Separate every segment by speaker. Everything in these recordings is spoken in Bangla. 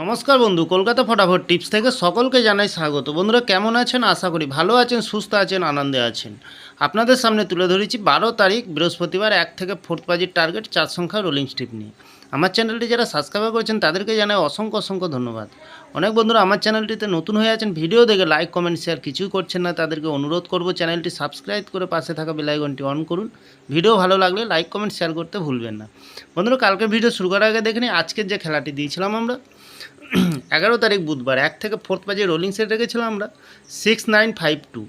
Speaker 1: নমস্কার বন্ধু, কলকাতা ফটাফট টিপস থেকে সকলকে জানাই স্বাগত। বন্ধুরা কেমন আছেন? আশা করি ভালো আছেন, সুস্থ আছেন, আনন্দে আছেন। আপনাদের সামনে তুলে ধরেছি 12 তারিখ বৃহস্পতিবার 1 থেকে 4th বাজির টার্গেট 4 সংখ্যা রোলিং স্ট্রিপ নিয়ে। আমার চ্যানেলটি যারা সাবস্ক্রাইব করেছেন তাদেরকে জানাই অসংখ্য ধন্যবাদ। অনেক বন্ধুরা আমার চ্যানেলটিতে নতুন হয়ে আছেন, ভিডিও দেখে লাইক কমেন্ট শেয়ার কিছুই করছেন না, তাদেরকে অনুরোধ করব চ্যানেলটি সাবস্ক্রাইব করে পাশে থাকা বেল আইকনটি অন করুন। ভিডিও ভালো লাগলে লাইক কমেন্ট শেয়ার করতে ভুলবেন না। বন্ধুরা কালকে ভিডিও শুরু করার আগে দেখে নিই আজকের যে খেলাটি দিয়েছিলাম আমরা 11 তারিখ বুধবার 1 থেকে 4th বাজে রোলিং সেট রেখেছিলাম আমরা 6952।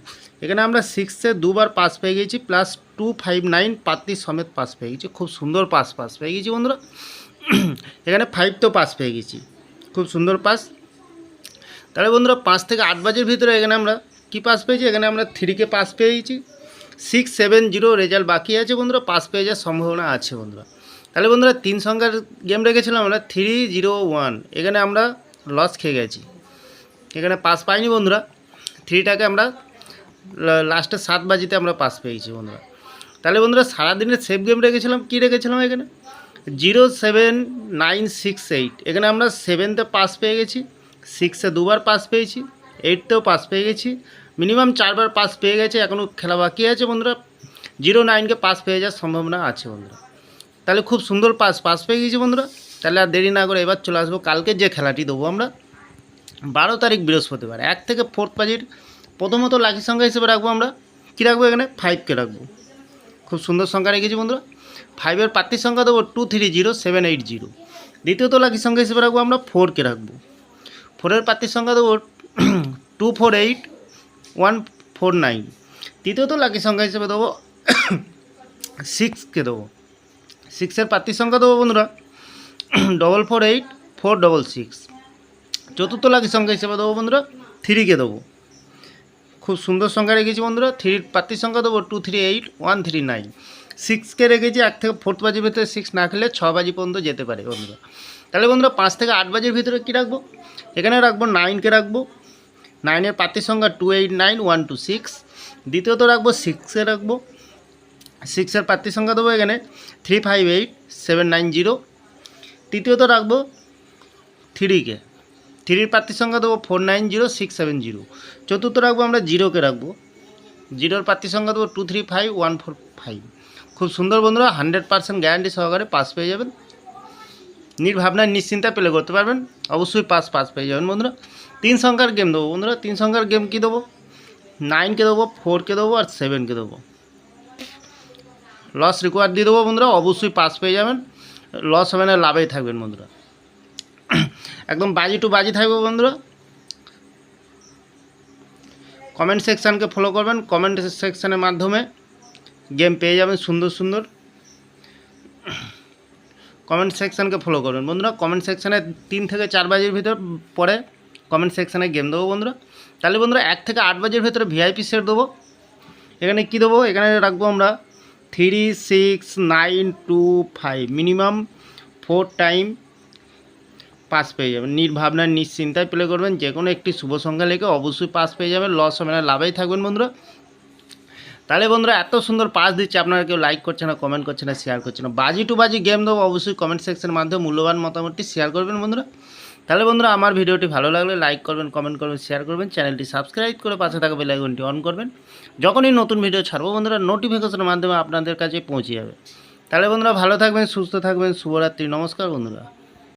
Speaker 1: এখানে আমরা 6-এ দুবার পাস পেয়ে গেছি, প্লাস 259 পাত্তি সমেত পাস পেয়ে গেছি। খুব সুন্দর পাস পেয়ে গেছি বন্ধুরা। এখানে 5 তো পাস পেয়ে গেছি, খুব সুন্দর পাস। তাহলে বন্ধুরা 5 থেকে 8 বাজের ভিতরে এখানে আমরা কি পাস পেয়েছি? এখানে আমরা 3কে পাস পেয়ে গেছি। 670 রেজাল্ট বাকি আছে বন্ধুরা, পাস পেয়ে যাওয়ার সম্ভাবনা আছে বন্ধুরা। তাহলে বন্ধুরা 3 সংখ্যার গেম রেখেছিলাম আমরা 301, এখানে আমরা লস খেয়ে গেছি, এখানে পাস পাইনি বন্ধুরা। 3টাকে আমরা লাস্টে 7 বাজিতে আমরা পাস পেয়েছি বন্ধুরা। তাহলে বন্ধুরা সারাদিনের সেফ গেম রেখেছিলাম, কি রেখেছিলাম এখানে 07968, এখানে আমরা 7তে পাস পেয়ে গেছি, 6-এ দুবার পাস পেয়েছি, 8তেও পাস পেয়ে গেছি, মিনিমাম 4বার পাস পেয়ে গেছে। এখনও খেলা বাকি আছে বন্ধুরা, 09কে পাস পেয়ে যাওয়ার সম্ভাবনা আছে বন্ধুরা। তাহলে খুব সুন্দর পাস পেয়ে গেছি বন্ধুরা। তাহলে আর দেরি না করে এবার চলে আসবো কালকের যে খেলাটি দেবো আমরা 12 তারিখ বৃহস্পতিবার 1 থেকে 4th বাজির। প্রথমত লাকি সংখ্যা হিসেবে রাখবো আমরা, কী রাখবো? এখানে 5কে রাখবো। খুব সুন্দর সংখ্যা রেখেছি বন্ধুরা। 5-এর প্রার্থীর সংখ্যা দেবো 230780। দ্বিতীয়ত লাকি সংখ্যা হিসেবে রাখবো আমরা 4কে রাখবো। 4-এর প্রার্থীর সংখ্যা দেবো 248149। তৃতীয়ত লাকি সংখ্যা হিসেবে দেবো 6কে দেবো। 6-এর প্রার্থীর সংখ্যা দেবো বন্ধুরা 448466। চতুর্থ লাকি সংখ্যা হিসেবে দেবো বন্ধুরা 3কে দেবো। খুব সুন্দর সংখ্যা রেখেছি বন্ধুরা। 3-এর প্রার্থীর সংখ্যা দেবো 238139। 6কে রেখেছি 1 থেকে 4th বাজির ভিতরে 6 না খেলে 6 বাজি পর্যন্ত যেতে পারে বন্ধুরা। তাহলে বন্ধুরা 5 থেকে 8 বাজির ভিতরে কী রাখবো? এখানে রাখবো 9কে রাখবো। 9-এর প্রার্থীর সংখ্যা 289126। দ্বিতীয়ত রাখবো 6-এ রাখবো। 6-এর প্রার্থীর সংখ্যা দেবো এখানে 358790। তৃতীয়ত রাখবো 3কে। 3-এর প্রার্থীর সংখ্যা দেবো 490670। চতুর্থ রাখবো আমরা 0কে রাখবো। 0-এর প্রার্থীর সংখ্যা দেবো 235145। খুব সুন্দর বন্ধুরা, 100% গ্যারান্টি সহকারে পাস পেয়ে যাবেন। নির্ভাবনায় নিশ্চিন্তায় প্লে করতে পারবেন, অবশ্যই পাস পেয়ে যাবেন বন্ধুরা। 3 সংখ্যার গেম দেবো বন্ধুরা। 3 সংখ্যার গেম কী দেবো? 9কে দেবো, 4কে দেবো আর 7কে দেবো। লস রিকোয়ার দিয়ে দেবো বন্ধুরা, অবশ্যই পাস পেয়ে যাবেন। লস হবে না, লাভেই থাকবেন বন্ধুরা। একদম বাজি টু বাজি থাকবে বন্ধুরা। কমেন্ট সেকশানকে ফলো করবেন, কমেন্ট সেকশানের মাধ্যমে গেম পেয়ে যাবেন সুন্দর। কমেন্ট সেকশানকে ফলো করবেন বন্ধুরা। কমেন্ট সেকশানে 3 থেকে 4 বাজির ভিতর পরে কমেন্ট সেকশানে গেম দেবো বন্ধুরা। তাহলে বন্ধুরা 1 থেকে 8 বাজির ভিতরে ভিআইপি সেট দেবো। এখানে কি দেবো? এখানে রাখবো আমরা 36925। মিনিমাম 4 টাইম পাস পেয়ে যাবেন। নির্ভাবনায় নিশ্চিন্তায় প্লে করবেন, যে কোনো একটি শুভ সংখ্যা লেগে অবশ্যই পাস পেয়ে যাবেন। লস হবে না, লাভেই থাকবেন বন্ধুরা। তাহলে বন্ধুরা এত সুন্দর পাস দিচ্ছে, আপনারা কেউ লাইক করছে না, কমেন্ট করছে না, শেয়ার করছে না। বাজি টু বাজি গেম দেবো, অবশ্যই কমেন্ট সেকশনের মাধ্যমে মূল্যবান মতামতটি শেয়ার করবেন বন্ধুরা। তাহলে বন্ধুরা আমার ভিডিওটি ভালো লাগলে লাইক করবেন, কমেন্ট করবেন, শেয়ার করবেন, চ্যানেলটি সাবস্ক্রাইব করে পাশে থাকা বেল আইকনটি অন করবেন। যখনই নতুন ভিডিও ছাড়বো বন্ধুরা নোটিফিকেশনের মাধ্যমে আপনাদের কাছে পৌঁছে যাবে। তাহলে বন্ধুরা ভালো থাকবেন, সুস্থ থাকবেন, শুভরাত্রি, নমস্কার বন্ধুরা।